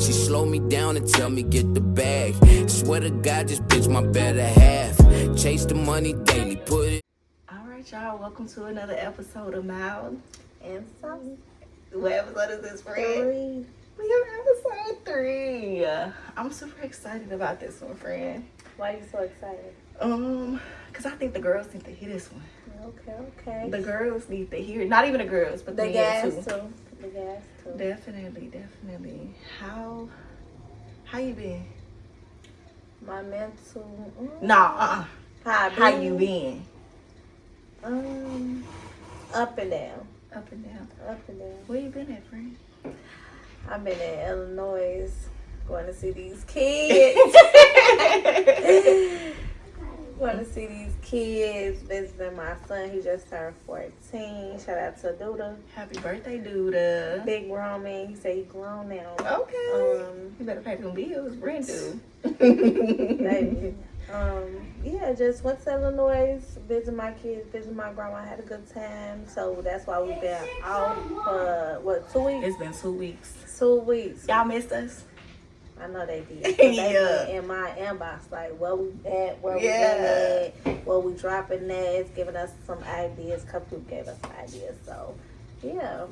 She slow me down and tell me get the bag. Swear to God, this bitch my better half. Chase the money daily, put it. All right, y'all. Welcome to another episode of Mild and Saucy. What episode is this, friend? 3. We got episode 3. I'm super excited about this one, friend. Why are you so excited? Because I think the girls need to hear this one. Okay. The girls need to hear it. Not even the girls, but the gas men too. The gas too. Definitely. How you been? My mental. Nah. How you been? Up and down. Up and down. Where you been at, friend? I've been in Illinois, going to see these kids. Visiting my son. He just turned 14. Shout out to Duda. Happy birthday, Duda. Big grown man. He said he grown now. Okay. You better pay them bills, brand new. Baby. Yeah, just went to Illinois, visit my kids, visit my grandma, had a good time. So that's why we've been out for 2 weeks? It's been 2 weeks. 2 weeks. Y'all missed us? I know they did. Yeah. They been in my inbox, like where we at, where we at, where we dropping next, giving us some ideas. Couple people gave us ideas. So yeah.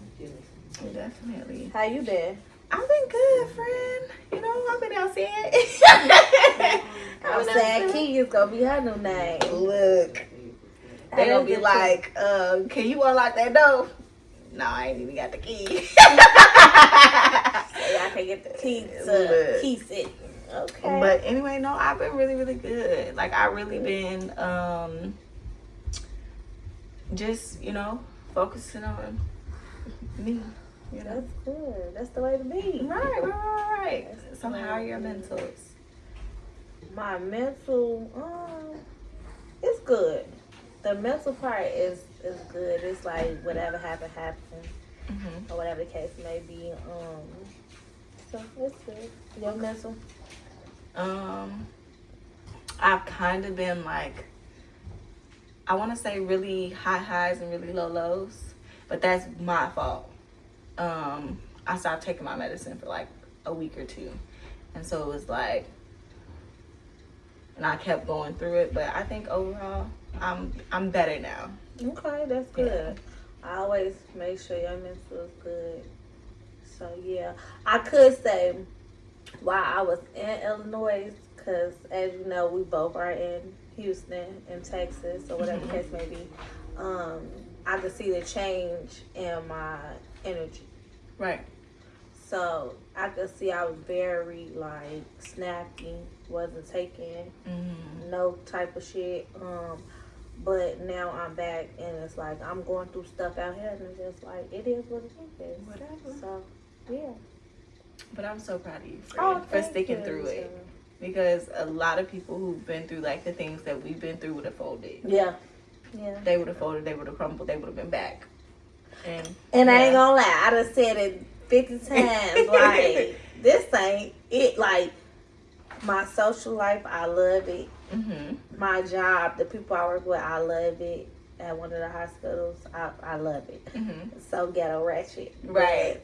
Definitely. How you been? I've been good, friend. You know, I've been outside. I'm saying Key is gonna be her new name. Look, they gonna be like, can you unlock that door? No, I ain't even got the key. So y'all can get the key to piece it. Okay. But anyway, no, I've been really, really good. Like, I really been just, focusing on me. That's good. That's the way to be. Right. So how are your mentals? My mental, it's good. The mental part is good. It's like whatever happened. Or whatever the case may be. So it's good. Your mental? I've kind of been like, I want to say really high highs and really low lows, but that's my fault. I stopped taking my medicine for like a week or two, and so it was like, and I kept going through it, but I think overall I'm better now. Okay, that's good. I always make sure your mental is good. So yeah, I could say while I was in Illinois, because as you know, we both are in Houston, in Texas, or whatever the case may be. I could see the change in my energy. Right. So I could see I was very like snappy, wasn't taking no type of shit. But now I'm back and it's like I'm going through stuff out here and it's just like it is what it is. Whatever. So yeah. But I'm so proud of you for sticking through it. Because a lot of people who've been through like the things that we've been through would have folded. Yeah. They would have folded, they would have crumbled, they would have been back. And I ain't gonna lie, I done said it 50 times. Like, this ain't it. Like, my social life, I love it. My job, the people I work with, I love it. At one of the hospitals, I love it. So ghetto ratchet. Right.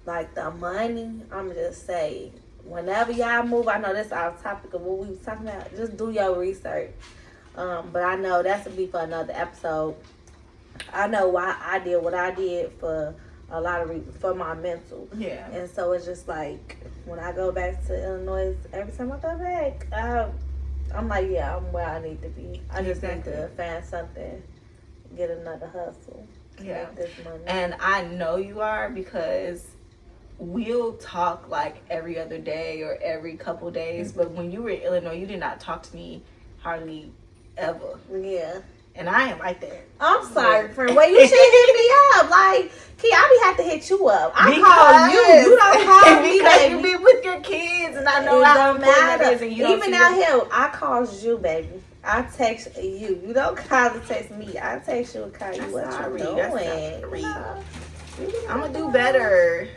But, like, the money, I'm just saying, whenever y'all move, I know that's our topic of what we was talking about. Just do your research. But I know that's to be for another episode. I know why I did what I did for a lot of reasons, for my mental. Yeah. And so it's just like, when I go back to Illinois, every time I go back, I'm like, yeah, I'm where I need to be. I just need to find something, get another hustle. Make this money. And I know you are because we'll talk like every other day or every couple days. But when you were in Illinois, you did not talk to me hardly ever. Yeah. And I ain't like that. I'm sorry, friend. Well, you should hit me up. Like, Key, I be have to hit you up. I call you. You don't call me, because baby. you be with your kids, and I know it how don't important that is. matter. And you don't Even out here, I calls you, baby. I text you. You don't call and text me. I text you and call you. What you doing? I'm gonna do better.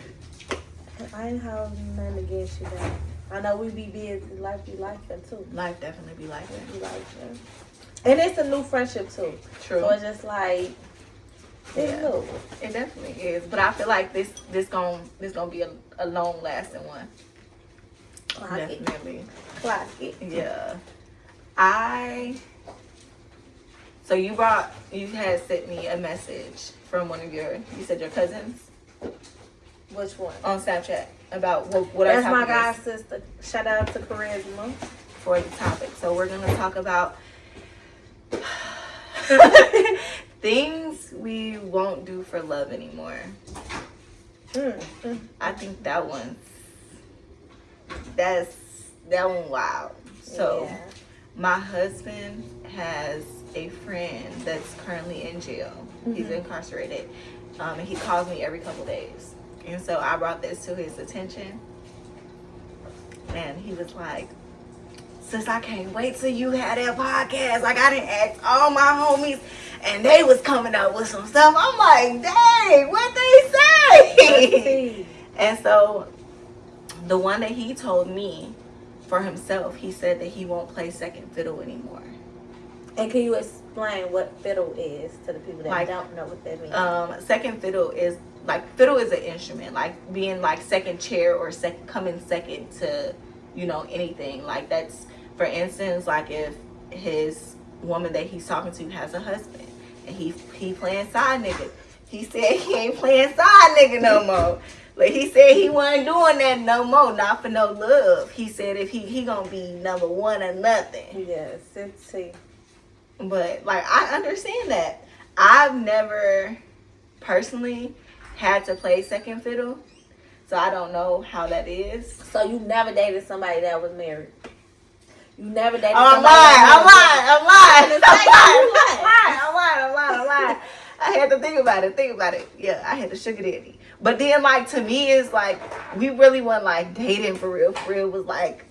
I ain't holding nothing against you, though. I know we be busy. Life be life too. Life definitely be like that. And it's a new friendship too. True. So it's just like it's new. It definitely is. But I feel like this gonna be a long lasting one. Definitely. Clock it. Yeah. So you had sent me a message from one of your cousins? Which one? On Snapchat about what our That's topic my god is sister. Shout out to Charisma. for the topic. So we're going to talk about things we won't do for love anymore. I think that one wild. So yeah. My husband has a friend that's currently in jail. He's incarcerated. And he calls me every couple days. And so I brought this to his attention. And he was like, sis, I can't wait till you had that podcast. Like, I didn't ask all my homies, and they was coming up with some stuff. I'm like, dang, what they say? And so the one that he told me for himself, he said that he won't play second fiddle anymore. And can you explain what fiddle is to the people that don't know what that means? Second fiddle is fiddle is an instrument, like being like second chair or coming second to, anything. Like that's, for instance, like if his woman that he's talking to has a husband and he playing side nigga. He said he ain't playing side nigga no more. Like he said he wasn't doing that no more, not for no love. He said if he gonna be number one or nothing. Yes, it's But like I understand that. I've never personally had to play second fiddle, so I don't know how that is. So you never dated somebody that was married? You never dated I'm somebody lying. I had to think about it. Yeah, I had to sugar daddy. But then, like, to me, it's like, we really weren't, like, dating for real. For real was, like,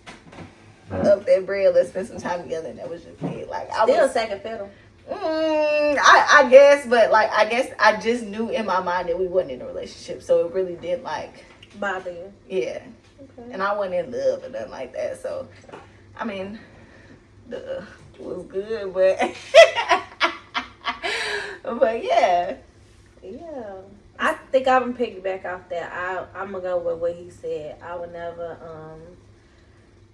up that bread, let's spend some time together, and that was just it. Like, I Still was... second fiddle. I guess, but, like, I just knew in my mind that we wasn't in a relationship, so it really didn't, like... Bother you? Yeah. Okay. And I wasn't in love or nothing like that, so... I mean, it was good, but... but, yeah. Yeah. I think I'm gonna piggyback off that. I'm gonna go with what he said. I would never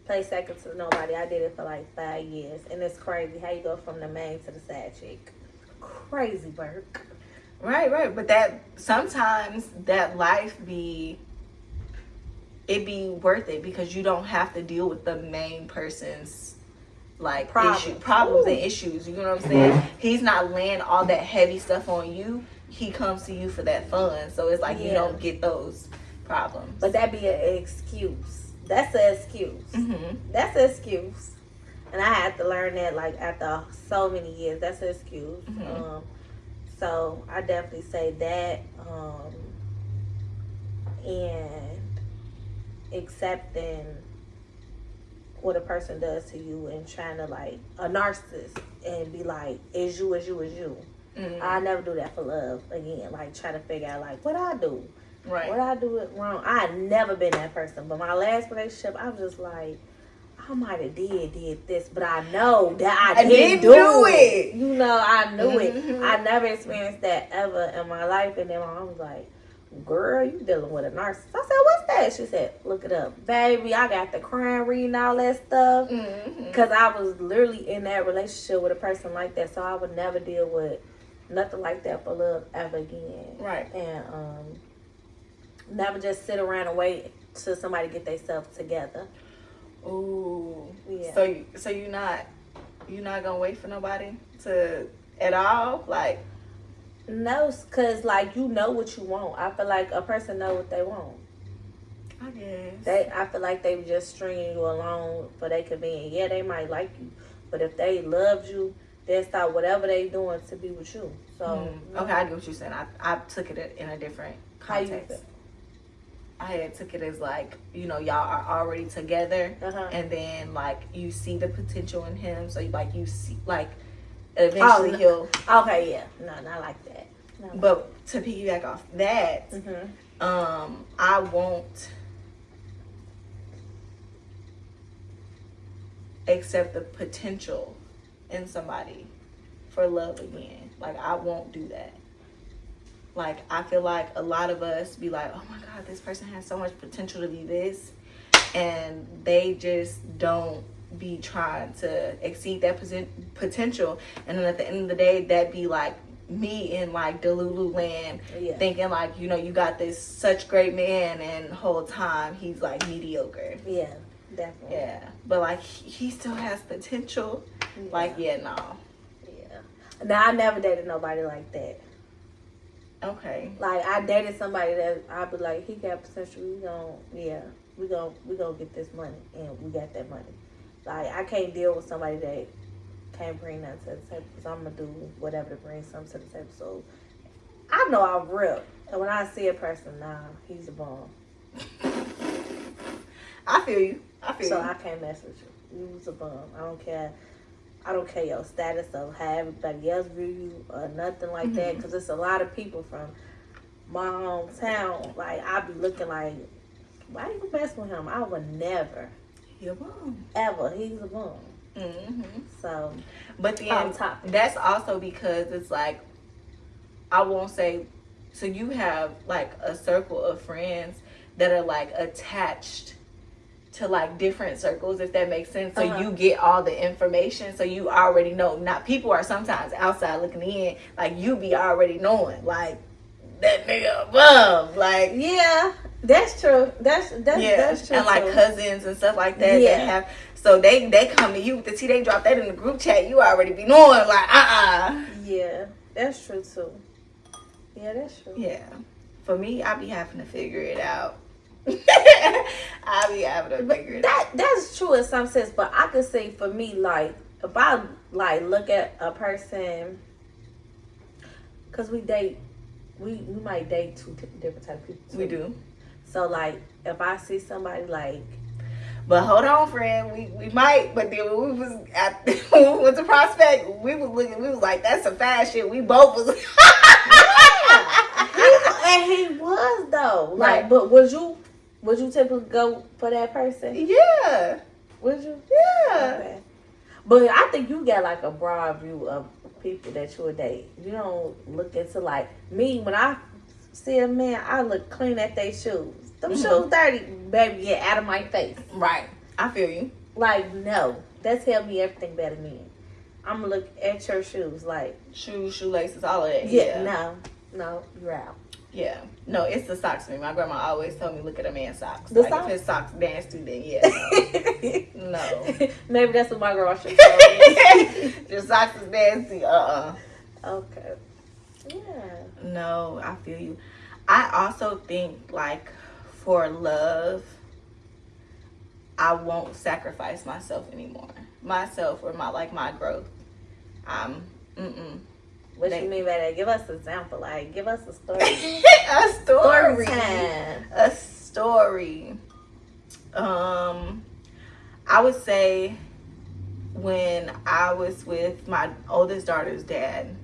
play second to nobody. I did it for like 5 years, and it's crazy how you go from the main to the side chick. Crazy work. Right. But that sometimes that life be worth it because you don't have to deal with the main person's like problems and issues. You know what I'm saying? He's not laying all that heavy stuff on you. He comes to you for that fun, so it's like you don't get those problems. But that be an excuse. That's an excuse. That's an excuse. And I had to learn that like after so many years. That's an excuse. So I definitely say that. And accepting what a person does to you and trying to like a narcissist and be like, is you. I never do that for love again. Like try to figure out like what I do. Right. What I do it wrong. I had never been that person. But my last relationship, I was just like, I might have did this, but I know that I didn't do it. You know, I knew it. I never experienced that ever in my life. And then my mom was like, girl, you dealing with a narcissist. I said, what's that? She said, look it up. Baby, I got the crying, reading all that stuff. Because I was literally in that relationship with a person like that. So I would never deal with nothing like that for love ever again. Right. And never just sit around and wait till somebody get themselves together. Ooh. Yeah. So you're not gonna wait for nobody to at all? Like, no, because like you know what you want. I feel like a person know what they want. I guess. I feel like they just stringing you along for their convenience. Yeah, they might like you, but if they loved you, they'll stop whatever they doing to be with you. So okay, I get what you're saying. I took it in a different context. How you feel? I had took it as like, y'all are already together, and then like you see the potential in him, so you see like eventually he'll. Okay, yeah, no, not like that. No. But to piggyback off that, I won't accept the potential in somebody for love again. Like I won't do that. Like, I feel like a lot of us be like, oh my God, this person has so much potential to be this. and they just don't be trying to exceed that potential. And then at the end of the day, that be like me in like Delulu land, thinking like, you know, you got this such great man, and the whole time he's like mediocre. Yeah, definitely. Yeah, but like he still has potential. Yeah. Like, no. Yeah. Now, I never dated nobody like that. Okay. Like, I dated somebody that I'd be like, he got potential. We gonna get this money, and we got that money. Like, I can't deal with somebody that can't bring nothing to the table, because I'm gonna do whatever to bring something to the table. So I know I'm real, and when I see a person, nah, he's a bum. I feel you. So I can't mess with you. You was a bum. I don't care your status of how everybody else view you or nothing like that. Because it's a lot of people from my hometown. Like, I be looking like, why you mess with him? I would never. He a bum. Ever. He's a bum. So, but then that's also because it's like, I won't say, so you have like a circle of friends that are like attached to like different circles, if that makes sense. So you get all the information, so you already know. Not people are sometimes outside looking in, like you be already knowing, like that nigga a bum. Like, yeah, that's true. That's true. And like cousins and stuff like that. Yeah. They have, so they come to you with the tea. They drop that in the group chat. You already be knowing, like Yeah, that's true too. Yeah, that's true. Yeah, for me, I be having to figure it out. I be having to figure it out. That's true in some sense, but I could say for me, like, if I like look at a person, because we might date two different type of people too. We do. So like, if I see somebody like, but hold on, friend, we might. But then when we was at when we went to Prospect, we was like, that's some fast shit. We both was. And he was though. Like, right. But would you typically go for that person? Yeah. Would you? Yeah. Okay. But I think you got like a broad view of people that you would date. You don't look into like me. When I see a man, I look clean at their shoes. Them shoes dirty, baby, get out of my face. Right. I feel you. Like, no. That tell me everything better than me. I'm gonna look at your shoes, like shoes, shoelaces, all of that. Yeah. No, you're out. Yeah. No, it's the socks for me. My grandma always told me, look at a man's socks. The like, socks? if his socks nasty, then yeah. No. Maybe that's what my grandma should tell me. Your socks is nasty. Okay. Yeah. No, I feel you. I also think, like, for love, I won't sacrifice myself anymore. Myself or my growth. What you mean by that? Give us an example. Like, give us a story. A story. Story time. A story. I would say when I was with my oldest daughter's dad,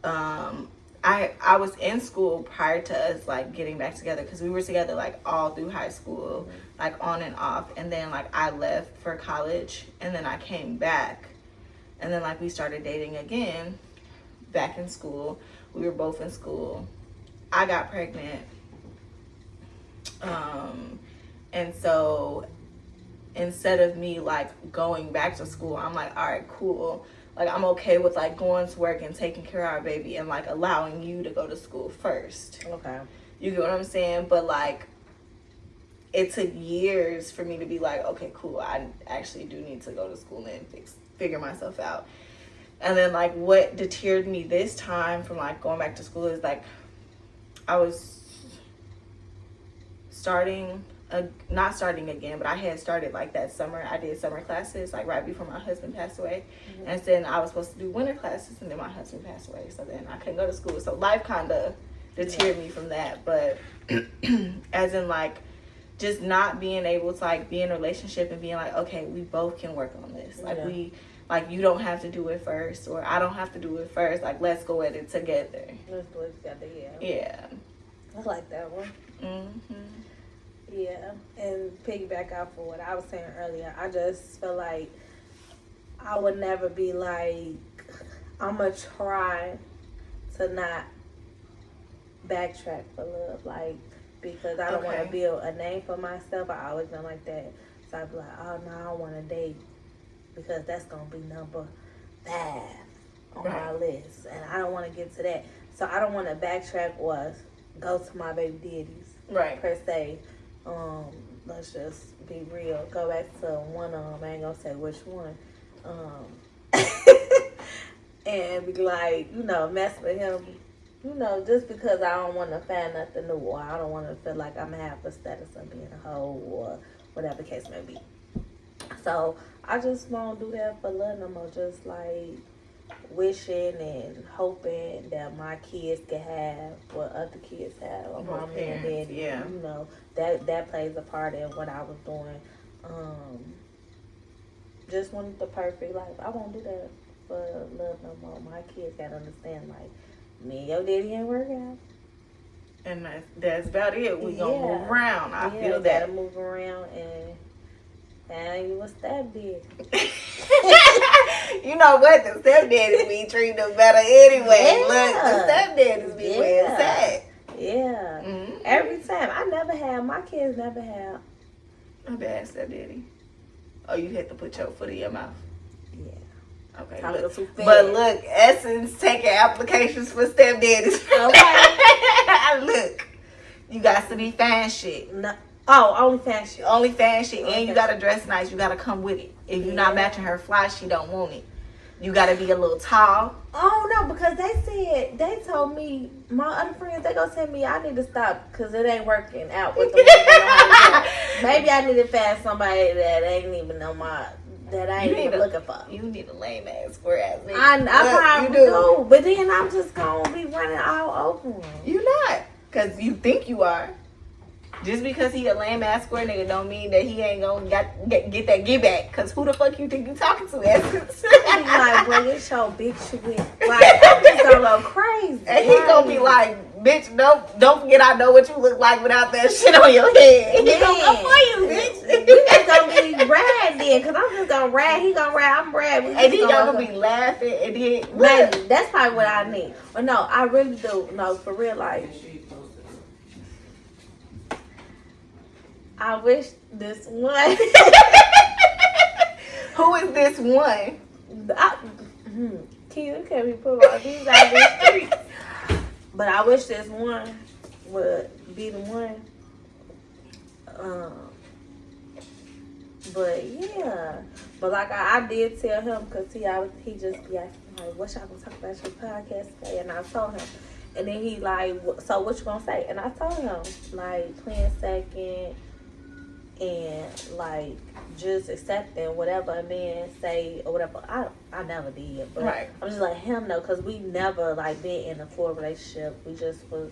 I was in school prior to us like getting back together, because we were together like all through high school, like on and off, and then like I left for college, and then I came back, and then like we started dating again back in school. We were both in school. I got pregnant, and so instead of me like going back to school, I'm like, all right, cool. Like, I'm okay with, like, going to work and taking care of our baby and, like, allowing you to go to school first. Okay. You get what I'm saying? But, like, it took years for me to be like, okay, cool, I actually do need to go to school and figure myself out. And then, like, what deterred me this time from, like, going back to school is, like, I was not starting again, but I had started like that summer. I did summer classes like right before my husband passed away. Mm-hmm. And then I was supposed to do winter classes, and then my husband passed away. So then I couldn't go to school. So life kind of deterred me from that. But as in like just not being able to like be in a relationship and being like, okay, we both can work on this. Like you don't have to do it first, or I don't have to do it first. Like, let's go at it together. Let's do it together, Yeah. I like that one. Mm-hmm. Yeah, and piggyback off of what I was saying earlier, I just feel like I would never be like, I'm going to try to not backtrack for love. Like, because I don't want to build a name for myself. I always been like that. So I'd be like, oh, no, I don't want to date because that's going to be number 5 on my list. And I don't want to get to that. So I don't want to backtrack or go to my baby daddies, per se. Let's just be real. Go back to one of them. I ain't going to say which one. And be like, you know, mess with him. You know, just because I don't want to find nothing new, or I don't want to feel like I'm going to have the status of being a hoe, or whatever the case may be. So, I just won't do that for love no more. Just, like, wishing and hoping that my kids can have what other kids have, or mom and daddy. Yeah. You know, that plays a part in what I was doing. Just wanted the perfect life. I won't do that for love no more. My kids got to understand, like, me and your daddy ain't work out. And that's about it. We gonna move around. I feel that. Gotta move around and you a stepdaddy. You know what? The stepdaddies be treating them better anyway. Look, the stepdaddies be where it's at. Yeah. Mm-hmm. Every time. My kids never had a bad stepdaddy. Oh, you had to put your foot in your mouth. Yeah. Okay, but look, Essence taking applications for stepdaddies. Okay. Look, you got to be fan shit. No. Oh, only fan shit. Only fan shit. And you got to dress nice. You got to come with it. If you're not matching her fly, she don't want it. You got to be a little tall. Oh, no, because they told me, my other friends, they gonna tell me I need to stop because it ain't working out with the way maybe I need to find somebody that ain't even know that I ain't even looking for. You need a lame ass, square ass nigga. I probably do. But then I'm just gonna be running all over him. You not. Because you think you are. Just because he a lame ass square nigga don't mean that he ain't gonna get that get back. Because who the fuck you think you talking to, Essence? He like, boy, it's your big shit. Like, I'm just gonna go crazy. And he gonna be like, bitch, don't forget I know what you look like without that shit on your head. He gonna go for you, bitch. We just gonna be rad then. Because I'm just gonna rad. He gonna rad. I'm rad. And then y'all gonna be laughing. And then, maybe. That's probably what I need. But no, I really do. No, for real, like, I wish this one. Who is this one? You can't be put all these out in the streets. But I wish this one would be the one. But yeah. But like I did tell him, because he just be asking, like, what y'all gonna talk about your podcast today? And I told him. And then he like, so what you gonna say? And I told him, like, playing second. And like just accepting whatever a man say or whatever. I never did, but I'm just like him though, because we never like been in a full relationship. We just was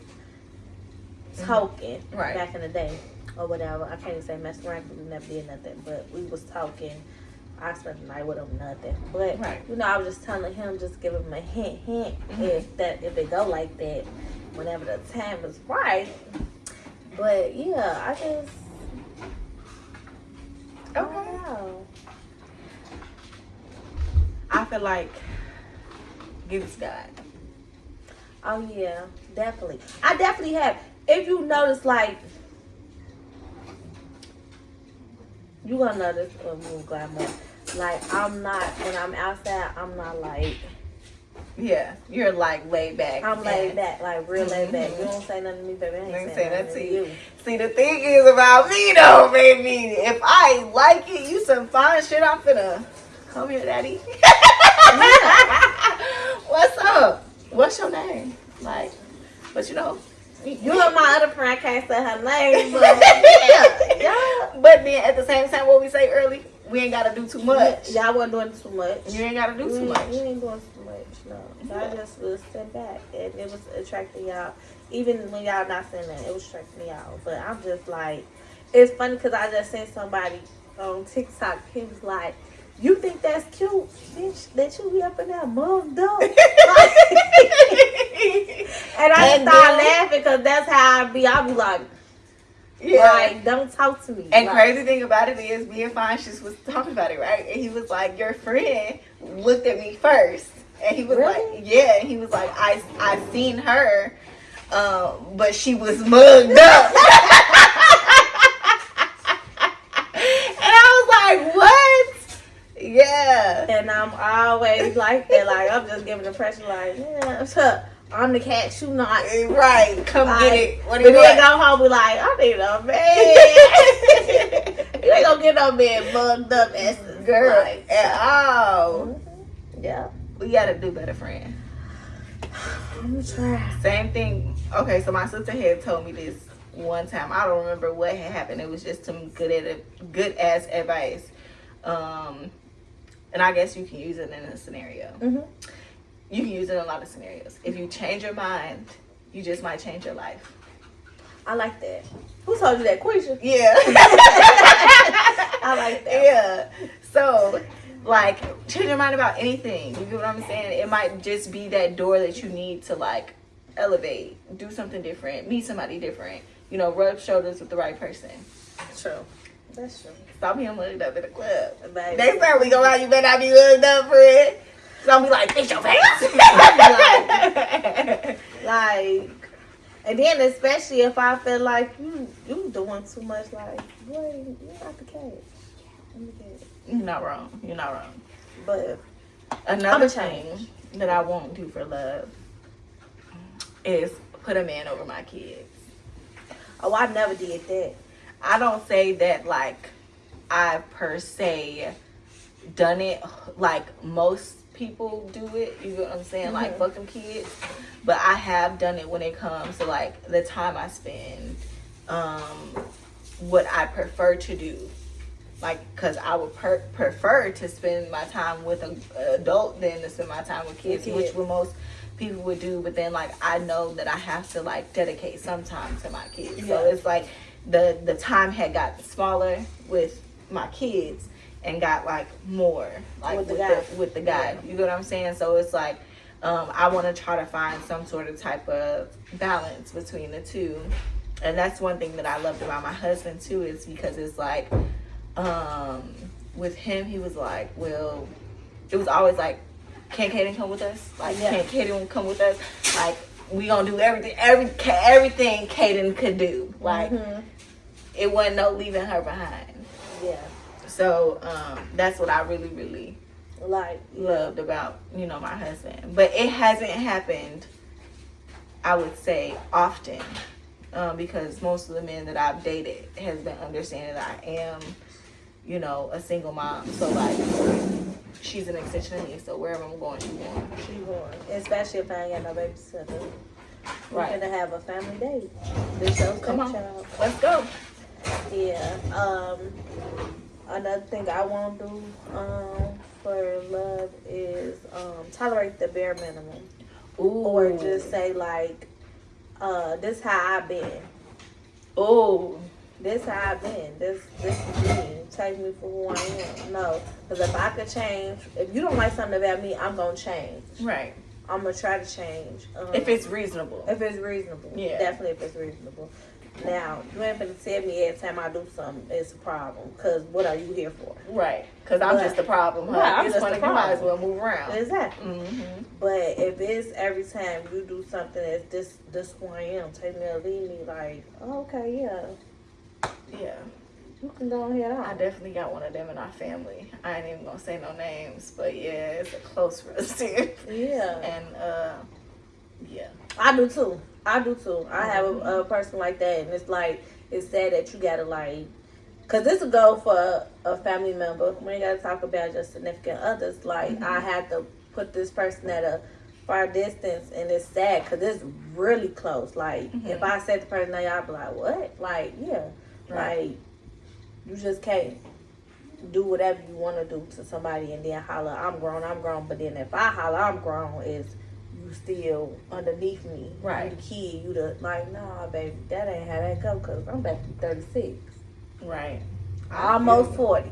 talking back in the day or whatever. I can't even say messing around because we never did nothing, but we was talking. I spent the night with him, nothing. But you know, I was just telling him, just give him a hint, if it go like that, whenever the time is right. But yeah, I just. Okay. Wow. I feel like give it to God. Oh yeah, definitely. I definitely have. If you notice, like, you gonna notice like I'm not, when I'm outside, I'm not like. Yeah, you're like laid back. I'm laid back, like real laid back. You don't say nothing to me, baby. I ain't saying nothing to you. See, the thing is about me though, baby. If I like it, you some fine shit. I'm finna come here, daddy. What's up? What's your name? Like, but you know, you and my other friend can't say her name, but yeah. But then at the same time, what we say early, we ain't gotta do too much. Y'all wasn't doing too much. You ain't gotta do too much. You ain't doing too much, no. So I just was sitting back, and it was attracting y'all. Even when y'all not saying that, it was attracting y'all. But I'm just like, it's funny because I just seen somebody on TikTok. He was like, "You think that's cute, bitch? That you be up in that mug dog?" And I started laughing because that's how I be. I be like. Yeah. Like, don't talk to me. And crazy thing about it is, me and Fine just was talking about it, right? And he was like, your friend looked at me first. And he was like, yeah. And he was like, I seen her but she was mugged up. And I was like, what? Yeah. And I'm always like that. Like, I'm just giving the pressure, like, yeah, I'm the cat, you not. Right. Come get it. What do you want? Go home, be like, I need a man. You ain't gonna get no man mugged up as girl like, at all. Mm-hmm. Yeah. We gotta do better, friend. I'm gonna try. Same thing. Okay, so my sister had told me this one time. I don't remember what had happened. It was just some good ass advice. And I guess you can use it in a scenario. Mm-hmm. You can use it in a lot of scenarios. If you change your mind, you just might change your life. I like that. Who told you that? Quisha? Yeah. I like that. Yeah. So, like, change your mind about anything. You get what I'm saying? It might just be that door that you need to, like, elevate, do something different, meet somebody different. You know, rub shoulders with the right person. True. That's true. Stop being mugged up in the club. Baby. Next time we go out, you better not be mugged up, friend. So I'm be like, fix your face. like, and then especially if I feel like you doing too much, like, boy, you're not the cat. I'm the cat. You're not wrong. You're not wrong. But another thing that I won't do for love is put a man over my kids. Oh, I never did that. I don't say that like I've per se done it like most people do it. You know what I'm saying? Mm-hmm. Like fuck them kids. But I have done it when it comes to like the time I spend, what I prefer to do. Like, because I would prefer to spend my time with an adult than to spend my time with kids, which most people would do. But then, like, I know that I have to, like, dedicate some time to my kids. Yeah. So it's like the time had got smaller with my kids and got, like, more, like, with the guy. Yeah. You know what I'm saying? So it's like, I want to try to find some sort of type of balance between the two. And that's one thing that I loved about my husband, too, is because it's like, with him, he was like, well, it was always like, can't Kaden come with us? Like, can't Kaden come with us? Like, we gonna do everything Kaden could do. Like, it wasn't no leaving her behind. Yeah. So, that's what I really, really loved about, you know, my husband. But it hasn't happened, I would say, often. Because most of the men that I've dated has been understanding that I am, you know, a single mom. So, like, she's an extension of me. So, wherever I'm going, she's going. She's going. Especially if I ain't got no babysitter. We're going to have a family day. This show's come on. Let's go. Yeah. Another thing I won't do for love is tolerate the bare minimum. Ooh. Or just say, like, this how I've been. Oh. This how I've been. This is me. Take me for who I am. No. Because if I could change, if you don't like something about me, I'm going to change. Right. I'm going to try to change. If it's reasonable. If it's reasonable. Yeah. Definitely if it's reasonable. Now, you ain't going to tell me every time I do something, it's a problem. Because what are you here for? Right. Because I'm just the problem, huh? Right, I'm just the problem. You might as well move around. Exactly. Mm-hmm. But if it's every time you do something that's this who I am, take me or leave me, like, oh, okay, yeah. Yeah. You can go ahead on. I definitely got one of them in our family. I ain't even going to say no names. But, yeah, it's a close relative. Yeah. And, yeah. I do, too. I have a person like that, and it's like, it's sad that you gotta like, cause this will go for a family member. We ain't gotta talk about just significant others. Like, I had to put this person at a far distance, and it's sad cause it's really close. Like, if I said the person name, I'd be like, what? Like, yeah, like, you just can't do whatever you want to do to somebody and then holler, I'm grown. But then if I holler, I'm grown, is still underneath me, right? You the kid, you the like, nah, baby, that ain't how that go. Cause I'm back to 36, right? Almost 40.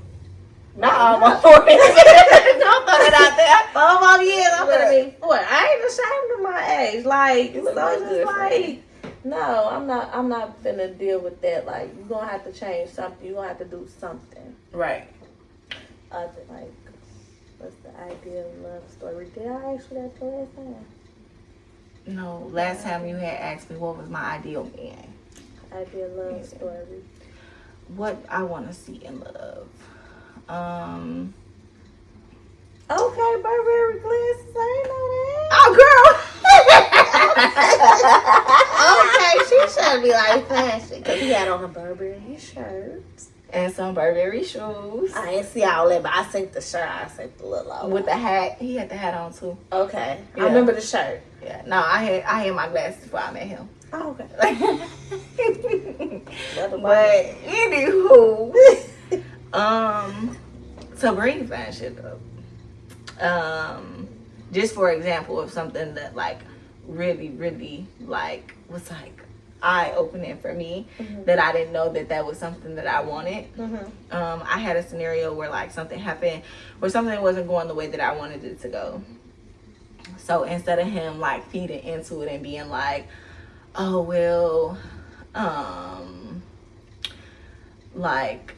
Not almost 40. Don't throw it out there. Almost years, I'm gonna be 40. I ain't ashamed of my age. Like, so just good, like, no, I'm not gonna deal with that. Like, you're gonna have to change something. You're gonna have to do something, right? Like, what's the ideal love story? Did I ask you that the last time? No, last time you had asked me what was my ideal man. Ideal love story. What I want to see in love. Okay, Burberry glasses. I ain't know that. Oh, girl. Okay, she should be like fashion because he had on a Burberry shirt And some Burberry shoes. I ain't see all that, but I seen the shirt. I seen the little logo. With the hat. He had the hat on too. Okay, Yeah. I remember the shirt. Yeah. No, I had my glasses before I met him. Oh, okay. But anywho, to bring that shit up, just for example of something that like really, really like was like eye-opening for me, that I didn't know that was something that I wanted. I had a scenario where like something happened where something wasn't going the way that I wanted it to go. So instead of him like feeding into it and being like, oh well, like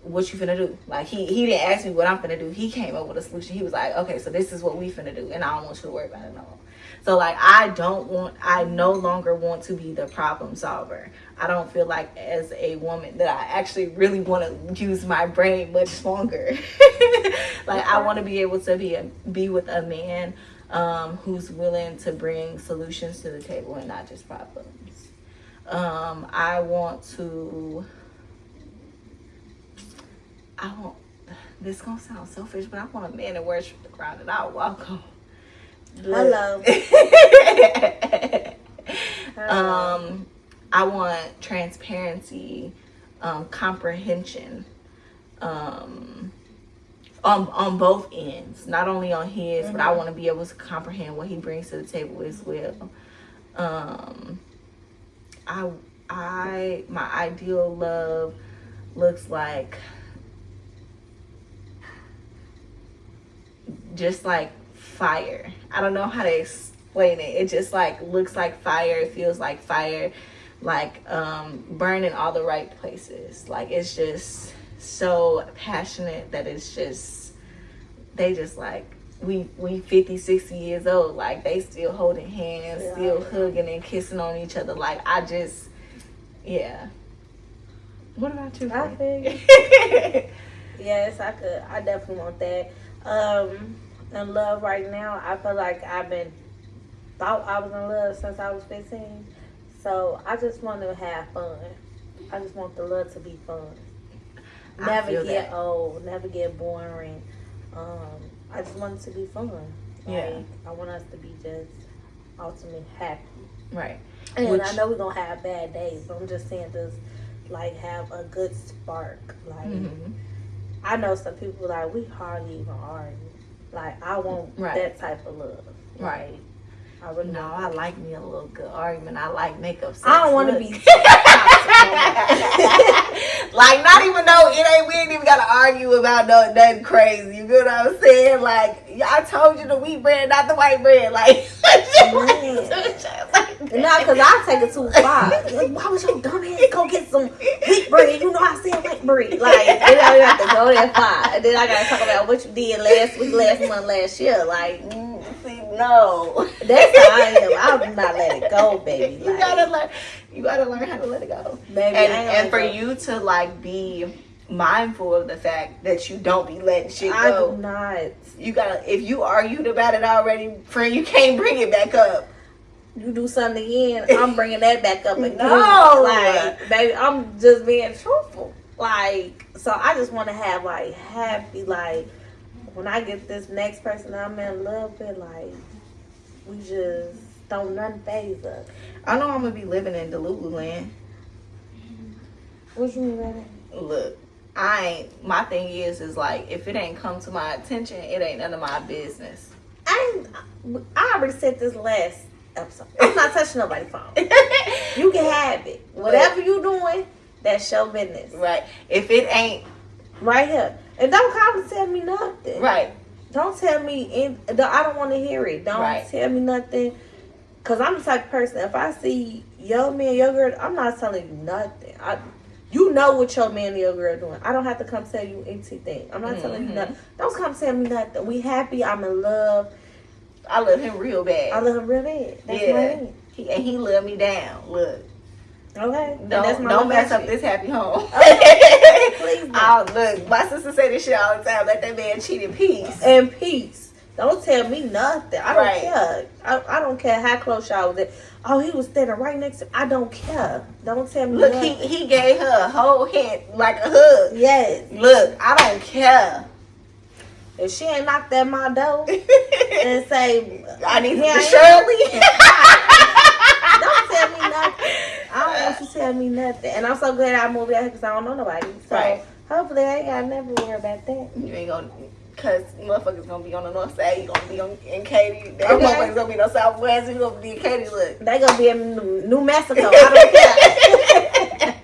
what you finna do? Like he didn't ask me what I'm finna do. He came up with a solution. He was like, okay, so this is what we finna do, and I don't want you to worry about it no more. So like I no longer want to be the problem solver. I don't feel like as a woman that I actually really want to use my brain much longer. Like I want to be able to be with a man who's willing to bring solutions to the table and not just problems. This gonna sound selfish, but I want a man that worship the ground that I walk on. Hello. I want transparency, comprehension, on both ends, not only on his, but I want to be able to comprehend what he brings to the table as well. My ideal love looks like just like fire. I don't know how to explain it. It just like looks like fire. It feels like fire, like burning all the right places. Like it's just so passionate that it's just, they just like, we 50, 60 years old. Like they still holding hands, still hugging and kissing on each other. Like I just, yeah. What about you? I feel you. Yes, I definitely want that. In love right now, I feel like thought I was in love since I was 15. So I just want to have fun. I just want the love to be fun. Never get old, never get boring. I just want it to be fun. Like, I want us to be just ultimately happy. Right. And I know we're going to have bad days, but I'm just saying just like have a good spark. Like I know some people like we hardly even argue. Like I want that type of love. Right. Like, I really I like me a little good argument. I like makeup sex. I don't want to be like not even though we ain't even gotta argue about nothing crazy. You know what I'm saying? Like I told you the wheat bread, not the white bread. Like no, because I take it too far. Like, why would your dumb ass go get some wheat bread? You know I said white bread. Like then I have to go that far. And then I gotta talk about what you did last week, last month, last year. Like see, no. That's how I am. I'll not let it go, baby. You gotta learn how to let it go. Baby, and for you to like be mindful of the fact that you don't be letting shit go. I do not. You gotta, if you argued about it already, friend, you can't bring it back up. You do something again, I'm bringing that back up again. No. Like, baby, I'm just being truthful. Like, so I just want to have like happy, like when I get this next person I'm in love with, like we just don't nothing phase us. I know I'm gonna be living in Delulu land. What you mean by that? Look, my thing is like if it ain't come to my attention, it ain't none of my business. I already said this last episode. I'm not touching nobody's phone. You can have it. Whatever you doing, that's your business. Right. If it ain't right here. And don't come and tell me nothing. Right. Don't tell me, I don't want to hear it. Don't tell me nothing. Because I'm the type of person, if I see your man, your girl, I'm not telling you nothing. You know what your man and your girl doing. I don't have to come tell you anything. I'm not telling you nothing. Don't come tell me nothing. We happy. I'm in love. I love him real bad. I love him real bad. That's Yeah. what I mean. He loved me down. Look. Okay. Don't mess up this happy home. Okay. Please don't. Look, my sister say this shit all the time. Let that man cheat in peace. And peace. Don't tell me nothing. I don't Right. care. I don't care how close y'all was at. Oh, he was standing right next to me. I don't care. Don't tell me Look, nothing. he gave her a whole hint, like a hug. Yes. Look, I don't care. If she ain't knocked at my door and say, I need "Here the I Shirley. don't tell me nothing. I don't want you to tell me nothing." And I'm so glad I moved out here because I don't know nobody. So Right. hopefully I ain't got to never worry about that. You ain't gonna, cause motherfuckers gonna be on the north side. You gonna be in Katy. That Okay. motherfuckers gonna be on southwest. You gonna be in Katy. Look. They gonna be in New Mexico. I don't care.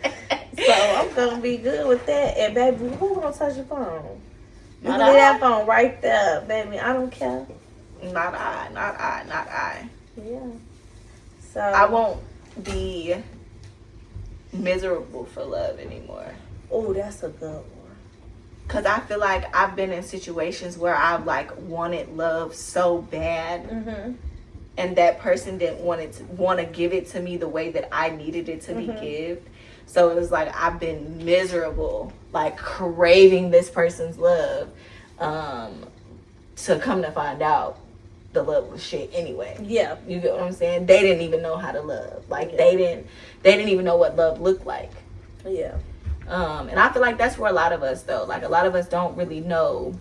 So I'm gonna be good with that. And baby, who gonna touch your phone? You Not can leave I. that phone right there, baby. I don't care. Not I. Yeah. So I won't be miserable for love anymore. Oh, that's a good one. Cause I feel like I've been in situations where I've like wanted love so bad, Mm-hmm. and that person didn't want to give it to me the way that I needed it to be given. So it was like I've been miserable, like craving this person's love. To come to find out, the love was shit anyway. Yeah. You get what I'm saying? They didn't even know how to love. Like Yeah. they didn't even know what love looked like. Yeah. And I feel like that's for a lot of us though. Like a lot of us don't really know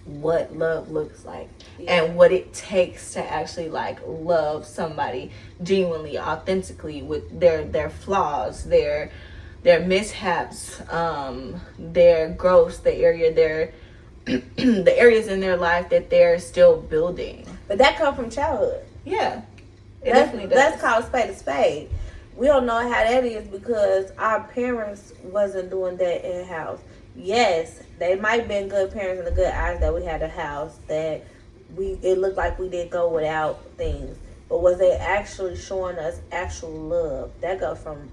what love looks like and what it takes to actually like love somebody genuinely, authentically, with their flaws, their mishaps, their growths, the areas in their life that they're still building. But that comes from childhood. Yeah. It definitely does. That's called spade a spade. We don't know how that is because our parents wasn't doing that in house. Yes, they might have been good parents in the good eyes that we had a house that it looked like we didn't go without things. But was they actually showing us actual love? That goes from,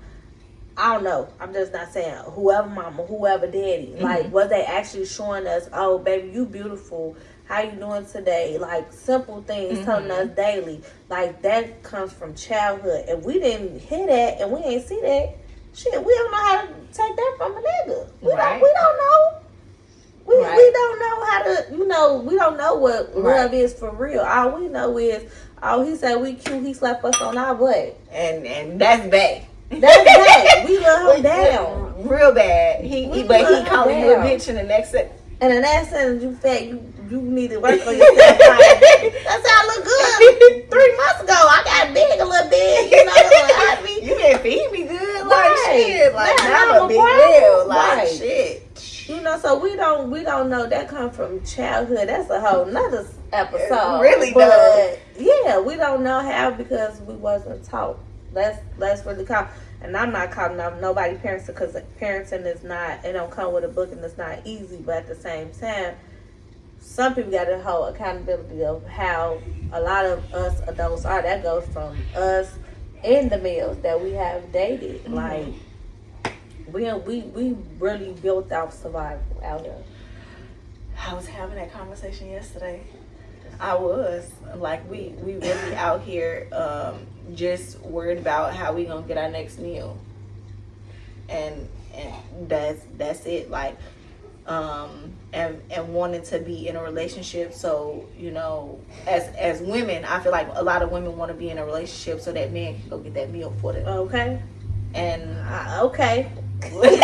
I don't know. I'm just not saying whoever mama, whoever daddy. Like, was they actually showing us, oh, baby, you beautiful. How you doing today? Like, simple things telling us daily. Like, that comes from childhood. If we didn't hear that and we ain't see that, shit, we don't know how to take that from a nigga. We don't know. We don't know how to, we don't know what love is for real. All we know is, oh, he said we cute, he slapped us on our butt. And that's bad. That's bad. We love him down. Real bad. He calling you a bitch in the next second. And in that sentence, you fat, you need to work on yourself. That's how I look good. 3 months ago, I got big, a little big. You know, you didn't feed me good, like Right. shit. Like Now now I'm I'm a a big problem. deal, like Right. shit. you know, so we don't know. That come from childhood. That's a whole nother episode. It really but does. Yeah, we don't know how because we wasn't taught. That's really called. And I'm not calling out nobody parents because parenting is not. It don't come with a book and it's not easy. But at the same time, some people got to hold accountability of how a lot of us adults are. That goes from us and the males that we have dated. Mm-hmm. Like we really built our survival out here. I was having that conversation yesterday. I was like, we really out here just worried about how we gonna get our next meal, and that's it. Like, and wanting to be in a relationship. So as women, I feel like a lot of women want to be in a relationship so that man can go get that meal for them. Okay. And okay. okay.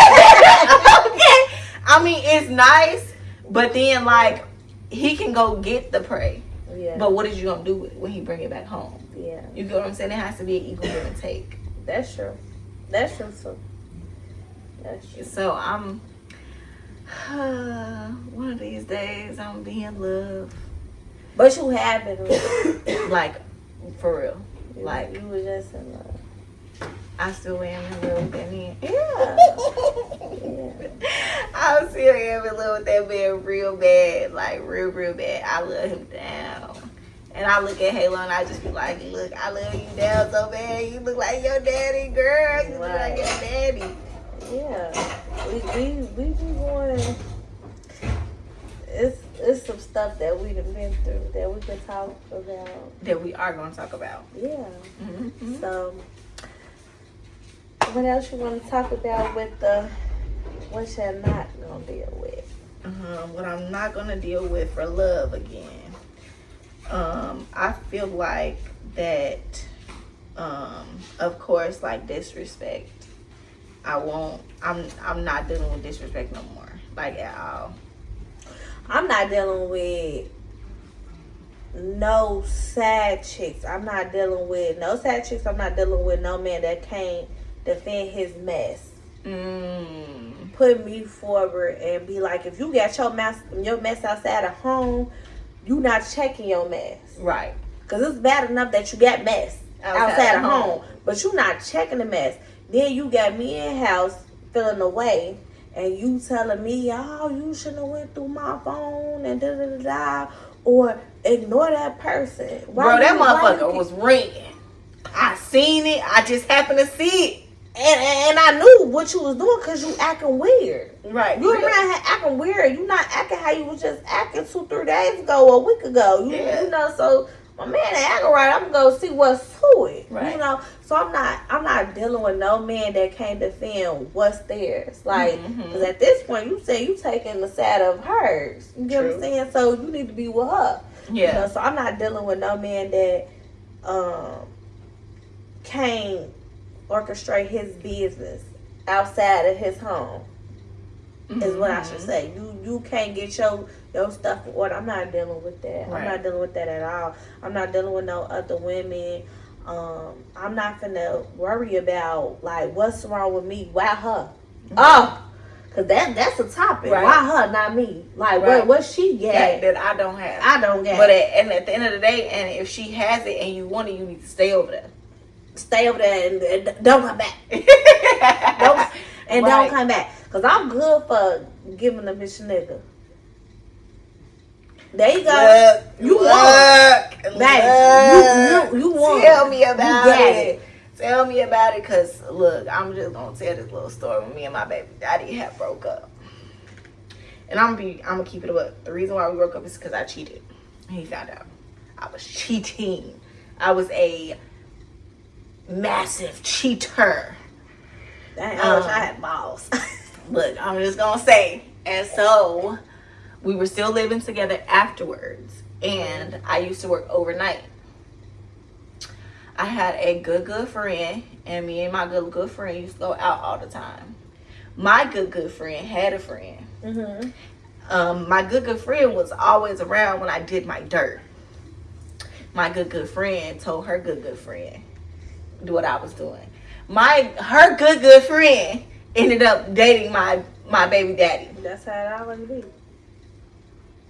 I mean, it's nice, but then like he can go get the prey. Yeah. But what is you gonna do with it when he bring it back home? Yeah. You get what I'm saying? It has to be an equal give and take. That's true. That's true. So. That's true. So I'm one of these days I'm be in love. But you have been Like for real. Like you were just in love. I still am in love with that man. Yeah. I still am in love with that man real bad. Like real bad. I love him down. And I look at Halo and I just be like, look, I love you down so bad. You look like your daddy, girl. You look like your daddy. Yeah. We be going. It's some some stuff that we done been through that we could talk about. That we are going to talk about. Yeah. Mm-hmm. So, what else you want to talk about with the what you're not gonna deal with? What I'm not gonna deal with for love again. I feel like that. Of course, like disrespect. I'm not dealing with disrespect no more, like at all. I'm not dealing with no sad chicks. I'm not dealing with no sad chicks. I'm not dealing with no man that can't defend his mess. Put me forward and be like, if you got your mess outside of home, you not checking your mess. Right. Because it's bad enough that you got mess outside of home, but you not checking the mess. Then you got me in house feeling away, and you telling me, oh, you shouldn't have went through my phone and da da da da, or ignore that person. Bro, that motherfucker was ringing. I seen it. I just happened to see it. And I knew what you was doing because you acting weird. Right. You around here acting weird. You not acting how you was just acting 2-3 days ago or a week ago. You know, so my man ain't acting right. I'm gonna go see what's to it. Right. You know, so I'm not dealing with no man that can't defend what's theirs. Like, because at this point, you say you taking the side of hers. You get what I'm saying? So you need to be with her. Yeah. You know, so I'm not dealing with no man that can't orchestrate his business outside of his home. Is what I should say. You can't get your stuff in order. I'm not dealing with that. Right. I'm not dealing with that at all. I'm not dealing with no other women. I'm not finna worry about like what's wrong with me. Why her? Cause that's a topic. Right. Why her, not me? Like what she got that I don't have. I don't get. But at the end of the day, and if she has it and you want it, you need to stay over there. Stay over there and don't come back. Don't come back. Because I'm good for giving a bitch a nigga. There you go. You won. Babe, you won. Tell me about it. Tell me about it. Because, look, I'm just going to tell this little story when me and my baby daddy had broke up. And I'm gonna keep it up. The reason why we broke up is because I cheated. He found out. I was cheating. I was a massive cheater. Dang, I wish I had balls. Look, I'm just gonna say. And so we were still living together afterwards, and I used to work overnight. I had a good friend, and me and my good friend used to go out all the time. My good friend had a friend. My good friend was always around when I did my dirt. My good friend told her good friend what I was doing. Her good friend ended up dating my baby daddy. That's how it always be.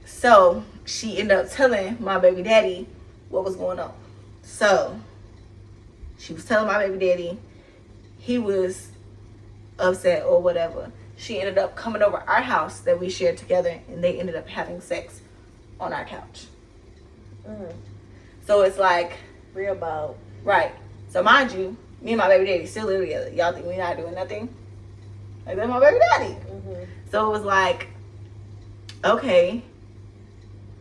So she ended up telling my baby daddy what was going on. So she was telling my baby daddy, he was upset or whatever. She ended up coming over our house that we shared together, and they ended up having sex on our couch. So it's like real bold. Right. So mind you, me and my baby daddy still live together. Y'all think we not doing nothing? Like, that's my baby daddy. So it was like, okay,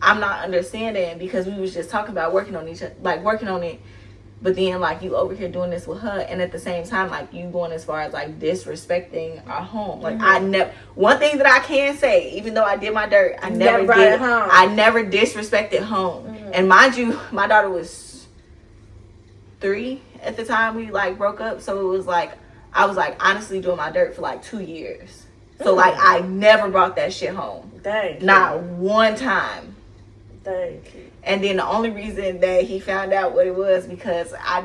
I'm not understanding, because we was just talking about working on each other, like working on it. But then, like, you over here doing this with her, and at the same time, like, you going as far as, like, disrespecting our home. Like, I never, one thing that I can say, even though I did my dirt, I never disrespected home. And mind you, my daughter was 3 at the time we, like, broke up. So it was, like, I was, like, honestly doing my dirt for, like, 2 years. So, like, I never brought that shit home. Thank you. Not one time. Thank you. And then the only reason that he found out what it was, because I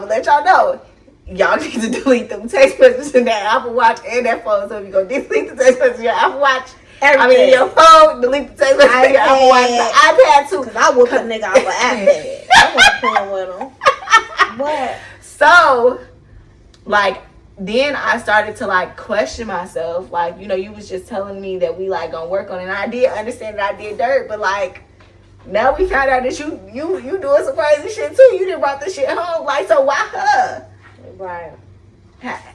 will let y'all know, y'all need to delete them text messages in that Apple Watch and that phone. So if you go delete the text messages in your Apple Watch, your phone, delete the text messages in your Apple Watch, the iPad too. Because I whooped a nigga off an iPad. I wasn't playing with him. What? So, like, then I started to, like, question myself. Like, you know, you was just telling me that we, like, gonna work on it. And I did understand that I did dirt, but, like, now we found out that you doing some crazy shit too. You done brought the shit home. Like, so why her? Right.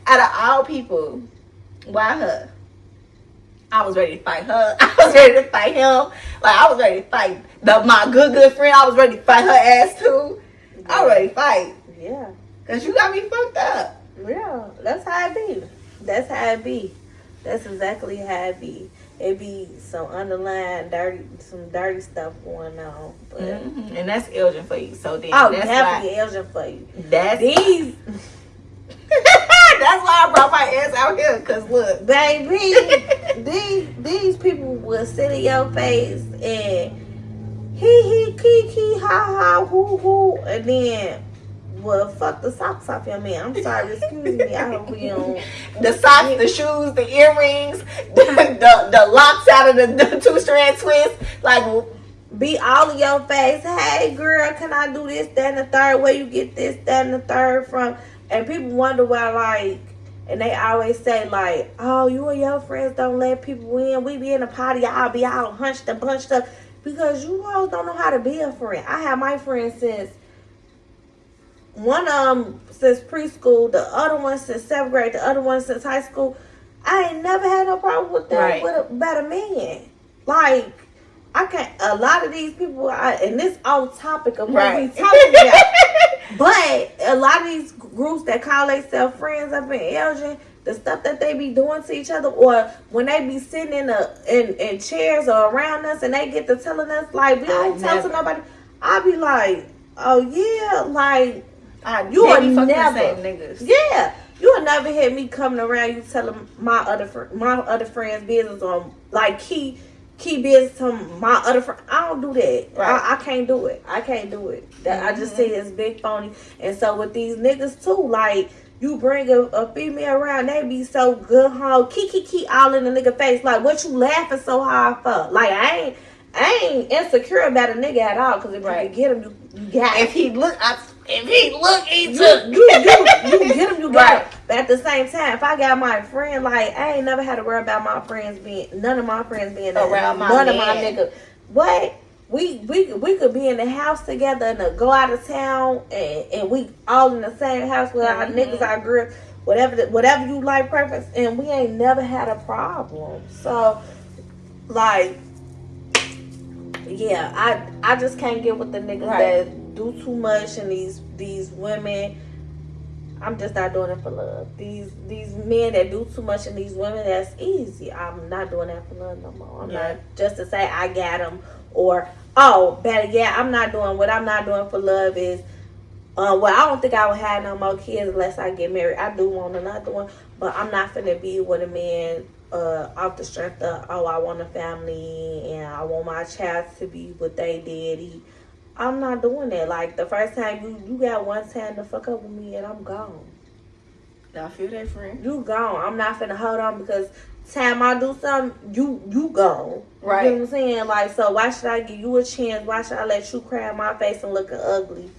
Out of all people, why her? I was ready to fight her. I was ready to fight him. Like, I was ready to fight my good friend. I was ready to fight her ass too. Yeah. I was ready to fight. Yeah. Because you got me fucked up. Yeah, that's how it be. That's how it be. That's exactly how it be. It be some underlying dirty stuff going on. But and that's Elgin for you. So then that's definitely Elgin for you. That's these. That's why I brought my ass out here. Cause look, baby, these people will sit in your face and he kiki ha ha hoo hoo, and then fuck the socks off your man. I'm sorry, excuse me. I hope we don't. The socks, the shoes, the earrings, the locks out of the 2-strand twist, like. Be all in your face. Hey girl, can I do this, that, and the third? Where you get this, that, and the third from? And people wonder why, like, and they always say, like, oh, you and your friends don't let people in. We be in a party, I'll be all hunched and bunched up. Because you all don't know how to be a friend. I have my friends since, one of them since preschool, the other one since 7th grade, the other one since high school. I ain't never had no problem with them about a man. Like, I can't, a lot of these people, and this off topic of what we talking about, but a lot of these groups that call themselves friends up in Elgin, the stuff that they be doing to each other, or when they be sitting in chairs or around us and they get to telling us, like, we don't tell to nobody, I be like, oh yeah, like, you will never, niggas. Yeah, you will never hear me coming around you telling my other friends' business or like key business to my other friend. I don't do that. Right. I can't do it. I just say it's big phony. And so with these niggas too, like, you bring a female around, they be so good, kiki all in the nigga face. Like, what you laughing so hard for? Like, I ain't insecure about a nigga at all. Because if you can get him, you got him. If he look, he took. You get him, you got him. But at the same time, if I got my friend, like, I ain't never had to worry about none of my friends being around none of my niggas. But we could be in the house together and go out of town and we all in the same house with our niggas, our girls, whatever you like, preference, and we ain't never had a problem. So, like, yeah, I just can't get with the niggas that do too much and these women. I'm just not doing it for love. These men that do too much and these women, that's easy. I'm not doing that for love no more. I'm not just to say I got them or better yet, I'm not doing what I'm not doing for love is well, I don't think I would have no more kids unless I get married. I do want another one, but I'm not finna be with a man off the strength of I want a family and I want my child to be with their daddy. I'm not doing that. Like, the first time you got one time to fuck up with me and I'm gone. I feel that, friend. You gone. I'm not finna hold on because time I do something, you gone. Right. You know what I'm saying? Like, so why should I give you a chance? Why should I let you cry in my face and looking ugly?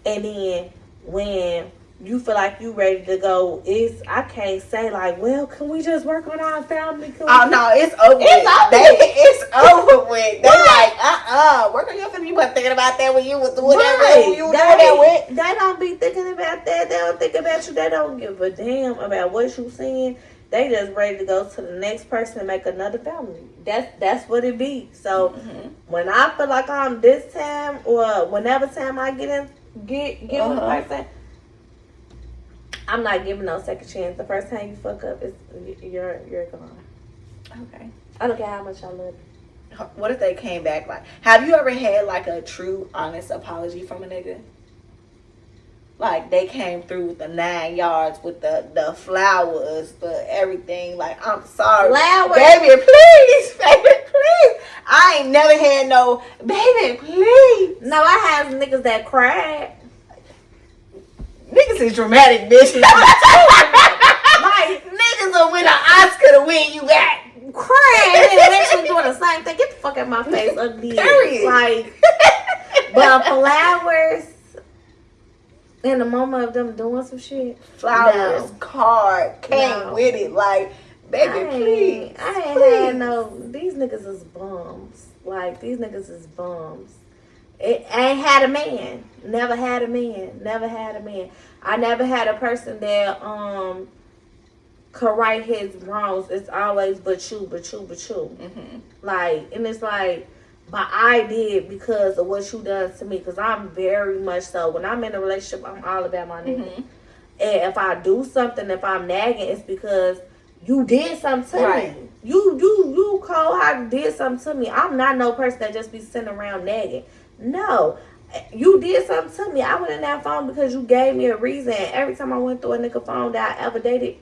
And then when you feel like you ready to go, I can't say like, well, can we just work on our family? No, it's over with. It's over with. They like, work on your family. You weren't thinking about that when you was doing that with. You doing that with. They don't be thinking about that. They don't think about you. They don't give a damn about what you saying. They just ready to go to the next person and make another family. That's what it be. So when I feel like I'm this time or whenever time I get with a person, I'm not giving no second chance. The first time you fuck up, you're gone. Okay. I don't care how much I love you. What if they came back like? Have you ever had like a true, honest apology from a nigga? Like, they came through with the 9 yards, with the flowers, the everything. Like, I'm sorry, baby, please, baby, please. I ain't never had no baby, please. No, I have niggas that cried. Niggas is dramatic, bitch. Like, niggas will win an Oscar to win you back. Crying and actually doing the same thing. Get the fuck out of my face, ugly. Like, but flowers in the moment of them doing some shit. Flowers, card, came with it. Like, baby, please. I ain't had these niggas is bums. Like, these niggas is bums. I ain't had a man. Never had a man. I never had a person that could right his wrongs, it's always but you. Like, and it's like, but I did because of what you done to me. Because I'm very much so, when I'm in a relationship, I'm all about my nigga. And if I do something, if I'm nagging, it's because you did something to me. You cold-hearted did something to me. I'm not no person that just be sitting around nagging. No. You did something to me. I went in that phone because you gave me a reason. Every time I went through a nigga phone that I ever dated,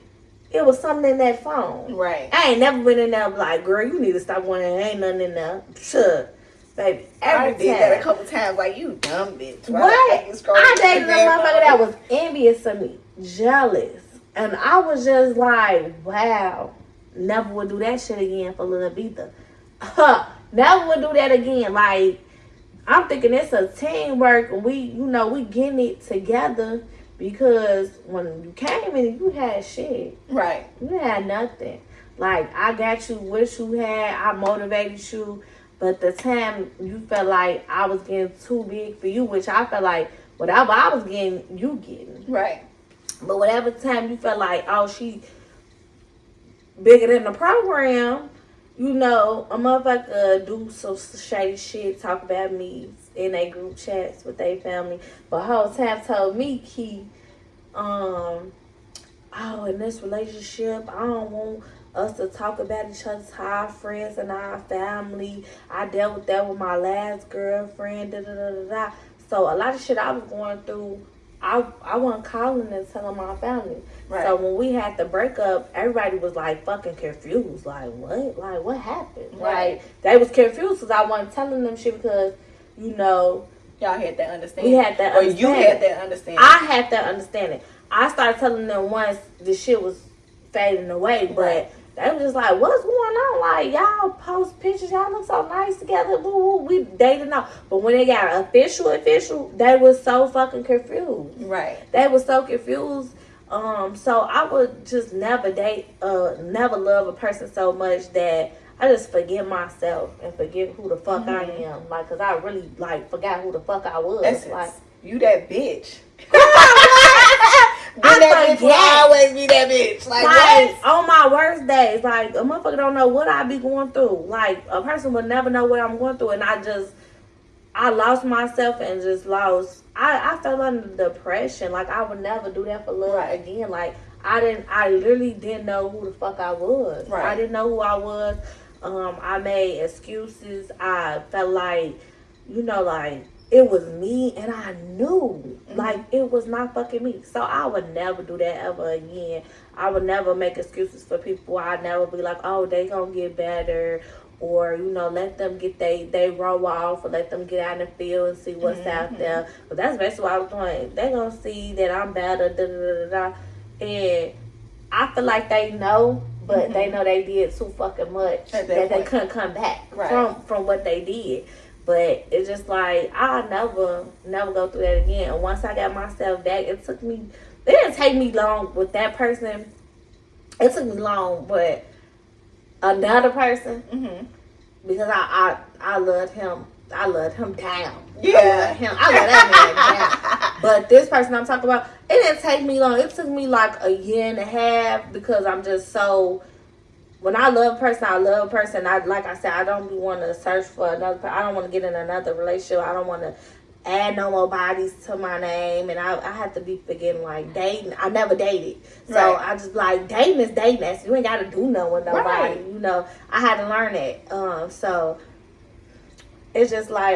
it was something in that phone. Right. I ain't never been in there like, girl, you need to stop going in. Ain't nothing in there. Sure. Baby, I did that a couple times. Like, you dumb bitch. What? I dated a motherfucker that was envious of me. Jealous. And I was just like, wow. Never would do that shit again for love either. Never would do that again. Like, I'm thinking it's a teamwork and we getting it together because when you came in, you had shit. Right. You had nothing. Like, I got you what you had. I motivated you. But the time you felt like I was getting too big for you, which I felt like whatever I was getting, you getting. Right. But whatever time you felt like, oh, she bigger than the program, a motherfucker do some shady shit, talk about me in their group chats with their family. But whole time told me, Key, in this relationship, I don't want us to talk about each other to our friends and our family. I dealt with that with my last girlfriend, So a lot of shit I was going through, I wasn't calling and telling my family. Right. So when we had the breakup, everybody was like fucking confused. Like, what? Like, what happened? Right. Like, they was confused because I wasn't telling them shit because, y'all had that understanding. We had that or understanding. You had that understanding. I had that understanding. I started telling them once the shit was fading away, but they were just like, what's going on? Like, y'all post pictures, y'all look so nice together. We dated now. But when they got official, they was so fucking confused. Right. They was so confused. So I would just never never love a person so much that I just forget myself and forget who the fuck I am. Like, cause I really forgot who the fuck I was. Essence. Like, you that bitch. I bitch will always be that bitch. Like what? On my worst days, like a motherfucker don't know what I be going through. Like a person would never know what I'm going through, and I lost myself and just lost. I fell under depression. Like I would never do that for love again. Like I literally didn't know who the fuck I was. Right. I didn't know who I was. I made excuses. I felt like, it was me, and I knew, it was not fucking me. So I would never do that ever again. I would never make excuses for people. I'd never be like, oh, they gonna get better, or, let them get they roll off, or let them get out in the field and see what's out there. But that's basically what I was doing. They gonna see that I'm better, and I feel like they know, but they know they did too fucking much that they couldn't come back from what they did. But it's just like, I'll never go through that again. And once I got myself back, it didn't take me long with that person. It took me long, but another person, because I loved him. I loved him down. Yeah. I love that man down. But this person I'm talking about, it didn't take me long. It took me like a year and a half because I'm just so... When I love a person, I love a person. Like I said, I don't want to search for another person. I don't want to get in another relationship. I don't want to add no more bodies to my name. And I have to be forgetting, dating. I never dated. So I just dating is dating. You ain't got to do nothing with nobody. Right. I had to learn that. So it's just I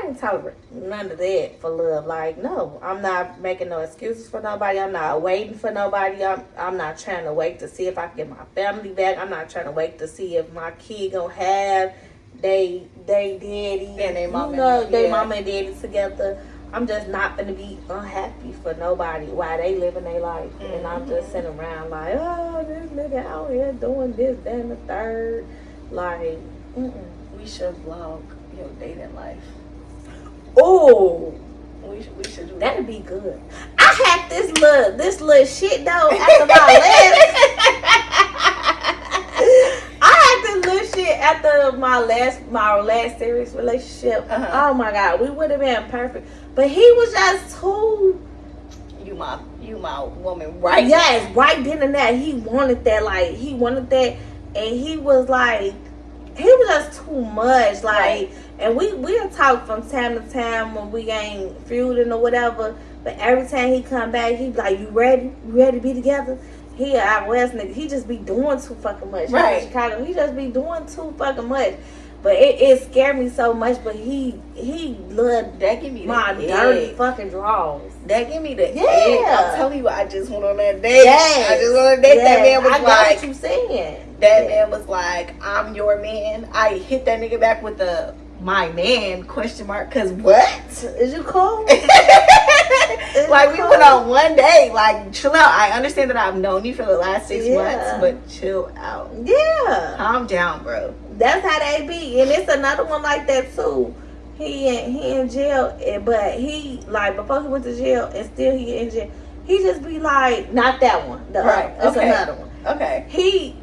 ain't tolerant none of that for love. No, I'm not making no excuses for nobody. I'm not waiting for nobody. I'm not trying to wait to see if I can get my family back. I'm not trying to wait to see if my kid gonna have they daddy and they mama mama and daddy together. I'm just not gonna be unhappy for nobody while they living their life, and I'm just sitting around oh, this nigga out here doing this, that, and the third. We should vlog your dating life. Oh, we should do that'd be good. I had this little shit though after my last. I had this little shit after my last serious relationship. Oh my God, we would have been perfect, but he was just too. You you my woman right yes, now. right then and there. He wanted that, and he was like, he was just too much, like, Right. and we'll talk from time to time when we ain't feuding or whatever, but every time he come back, he be like, you ready to be together? He out west nigga, he just be doing too fucking much. Right. He in Chicago, he just be doing too fucking much. But it scared me so much. But he loved That give me my the dirty egg. fucking drawers. That give me the Yeah. egg. I'm telling you, I just went on that date. Yes. I just went on a date. Yes. That man was I got like, what you saying. that man was like, I'm your man. I hit that nigga back with the my man ? Cause what? Is you cool? Like we went on one day. Like chill out. I understand that I've known you for the last 6 Yeah. months, but chill out. Yeah. Calm down, bro. That's how they be. And it's another one like that too. He in jail, but he like before he went to jail and still he in jail. He just be like, not that one. The Right. That's Okay. another one. Okay. He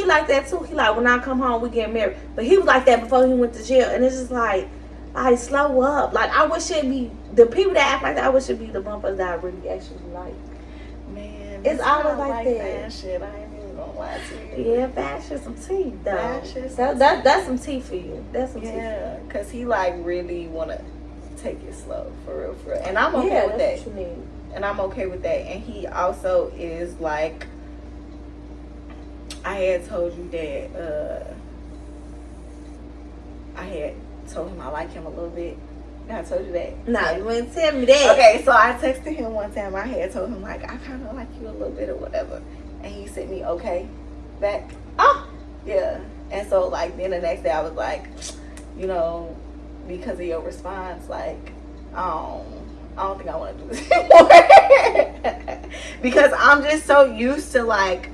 like that too. He like when I come home we get married. But he was like that before he went to jail, and it's just like slow up. Like I wish it be the people that act like that. I wish it be the bumpers that I really actually like. Man, It's that's always why I like that. fan shit. I ain't even gonna lie to you. Yeah, fashion some tea though. Fashion some That's some tea for you. That's some tea. Yeah, cause he like really wanna take it slow for real, and I'm okay Yeah, with that's that. what you need. And I'm okay with that. And he also is like, I had told you that I had told him I like him a little bit. I told you that. Nah, you ain't tell me that. Okay, so I texted him one time. I had told him like I kind of like you a little bit or whatever, and he sent me okay back. Oh, Yeah. And so like then the next day I was like, you know, because of your response, like I don't think I want to do this anymore. Because I'm just so used to like,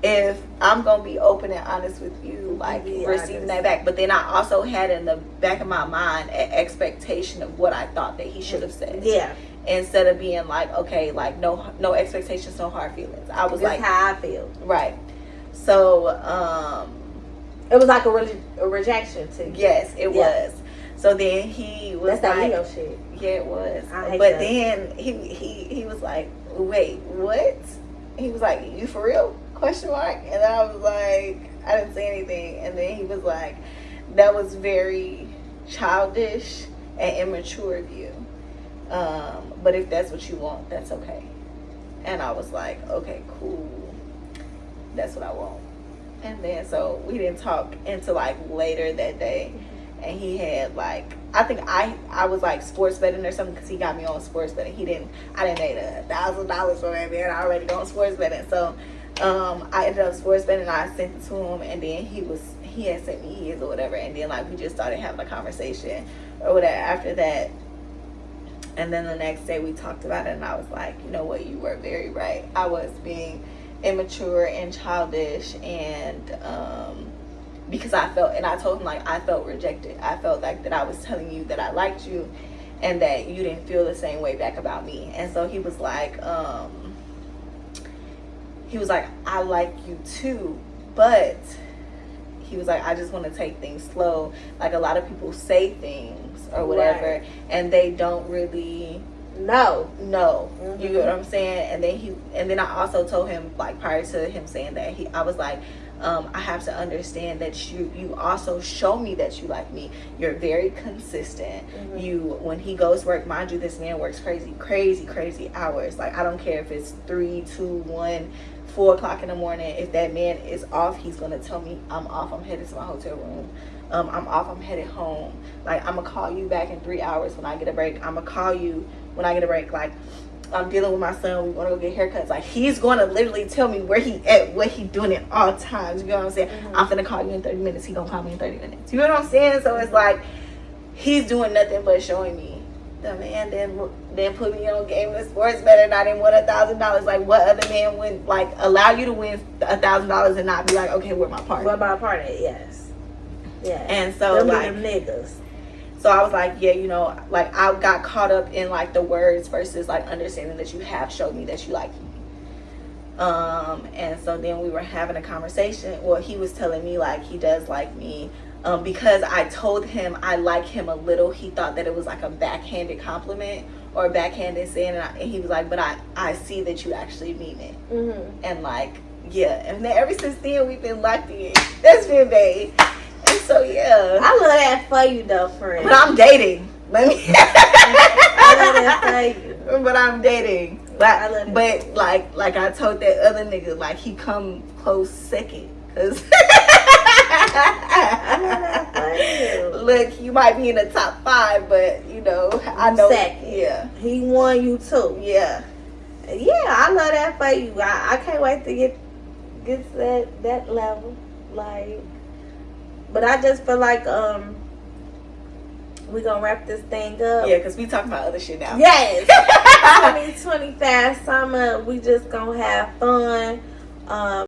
if I'm gonna be open and honest with you, like receiving that back. But then I also had in the back of my mind an expectation of what I thought that he should have said. yeah. Instead of being like, okay, like no expectations, no hard feelings. I was That's like, how I feel. right. So It was like a rejection to you. yes, it Yeah. was. So then he was That's that like, Leo shit. yeah, it was. I hate But that. then he was like, wait, what? He was like, you for real? ? And I was like, I didn't say anything. And then he was like, that was very childish and immature of you. But if that's what you want, that's okay. And I was like, okay, cool. That's what I want. And then so we didn't talk until like later that day. And he had like, I think I was like sports betting or something because he got me on sports betting. I didn't make $1,000 for that, man. I already go on sports betting. So I ended up sports betting. I sent it to him, and then he had sent me his or whatever. And then like we just started having a conversation or whatever after that. And then the next day we talked about it, and I was like, you know what, you were very right. I was being immature and childish, and because I felt, and I told him like I felt rejected. I felt like that I was telling you that I liked you and that you didn't feel the same way back about me. And so he was like I like you too, but he was like, I just want to take things slow. Like a lot of people say things or whatever, Right. and they don't really No. know. You get what I'm saying? And then I also told him, like prior to him saying that, I was like, I have to understand that you also show me that you like me. You're very consistent. When he goes to work, mind you, this man works crazy hours. Like I don't care if it's 3, 2, 1, 4 o'clock in the morning. If that man is off, he's gonna tell me I'm off. I'm headed to my hotel room. I'm off. I'm headed home. Like I'm gonna call you back in 3 hours when I get a break. I'm gonna call you when I get a break. Like I'm dealing with my son. We want to go get haircuts. Like he's going to literally tell me where he at, what he doing at all times. You know what I'm saying? I'm finna call you in 30 minutes. He gonna call me in 30 minutes. You know what I'm saying? So it's like he's doing nothing but showing me. The man then put me on game with sports better, and I didn't win $1,000. Like what other man would like allow you to win $1,000 and not be like, okay, where my partner? What about partner? Yes. Yeah. And so them like niggas. So I was like, yeah, you know, like I got caught up in like the words versus like understanding that you have showed me that you like me. And so then we were having a conversation. Well, he was telling me like he does like me. Because I told him I like him a little, he thought that it was like a backhanded compliment or backhanded saying it, and he was like, but I see that you actually mean it. Mm-hmm. And like, yeah, and then ever since then we've been locked in. That's been made. And so yeah, I love that for you though, friend. but I'm dating. Let me. I love that for you. But I'm dating. I love But like I told that other nigga, like he come close second, cause I love that for you. look, you might be in the top 5, but you know, I know. Second. Yeah, He won you too. yeah. Yeah, I love that for you. I can't wait to get to that level. Like, but I just feel like we gonna wrap this thing up. Yeah, cause we talking about other shit now. Yes. 2025 summer, we just gonna have fun.